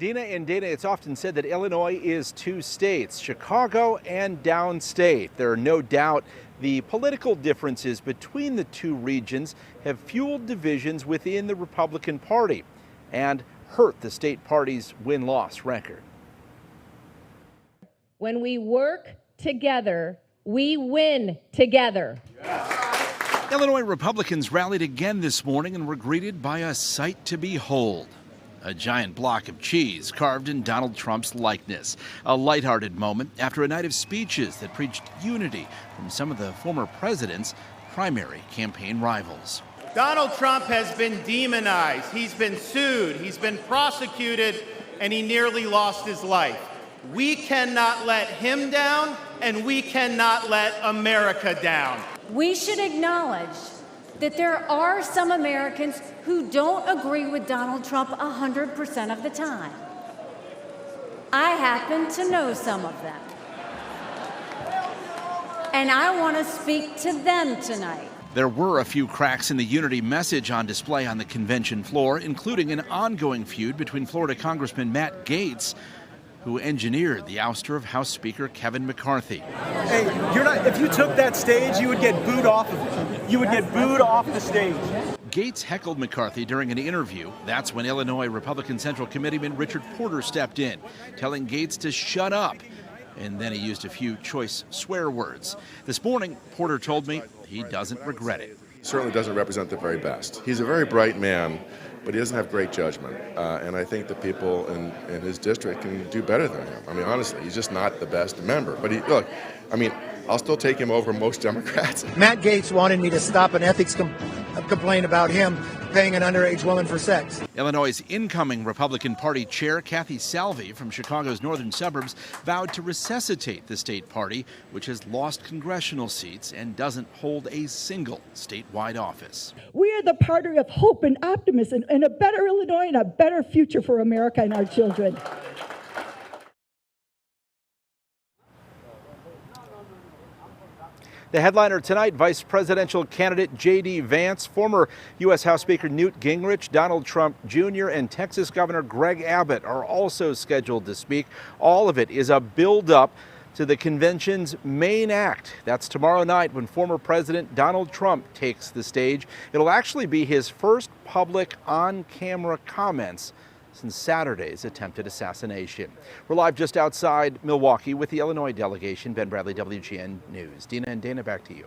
Dina and Dana, it's often said that Illinois is two states, Chicago and downstate. There are no doubt the political differences between the two regions have fueled divisions within the Republican Party and hurt the state party's win-loss record. When we work together, we win together. Illinois Republicans rallied again this morning and were greeted by a sight to behold. A giant block of cheese carved in Donald Trump's likeness. A lighthearted moment after a night of speeches that preached unity from some of the former president's primary campaign rivals. Donald Trump has been demonized. He's been sued. He's been prosecuted, and he nearly lost his life. We cannot let him down, and we cannot let America down. We should acknowledge that there are some Americans who don't agree with Donald Trump 100% of the time. I happen to know some of them. And I want to speak to them tonight. There were a few cracks in the unity message on display on the convention floor, including an ongoing feud between Florida Congressman Matt Gaetz, who engineered the ouster of House Speaker Kevin McCarthy. Hey, if you took that stage, you would get booed off of it. You would get booed off the stage. Gaetz heckled McCarthy during an interview. That's when Illinois Republican Central Committeeman Richard Porter stepped in, telling Gaetz to shut up. And then he used a few choice swear words. This morning, Porter told me he doesn't regret it. Certainly doesn't represent the very best. He's a very bright man, but he doesn't have great judgment. And I think the people in his district can do better than him. I mean, honestly, he's just not the best member. But look, I'll still take him over most Democrats. Matt Gaetz wanted me to stop an ethics complaint about him paying an underage woman for sex. Illinois' incoming Republican Party chair, Kathy Salvi from Chicago's northern suburbs, vowed to resuscitate the state party, which has lost congressional seats and doesn't hold a single statewide office. We are the party of hope and optimism and a better Illinois and a better future for America and our children. The headliner tonight, Vice Presidential candidate J.D. Vance, former U.S. House Speaker Newt Gingrich, Donald Trump Jr., and Texas Governor Greg Abbott are also scheduled to speak. All of it is a build-up to the convention's main act. That's tomorrow night when former President Donald Trump takes the stage. It'll actually be his first public on-camera comments since Saturday's attempted assassination. We're live just outside Milwaukee with the Illinois delegation. Ben Bradley, WGN News. Dina and Dana, back to you.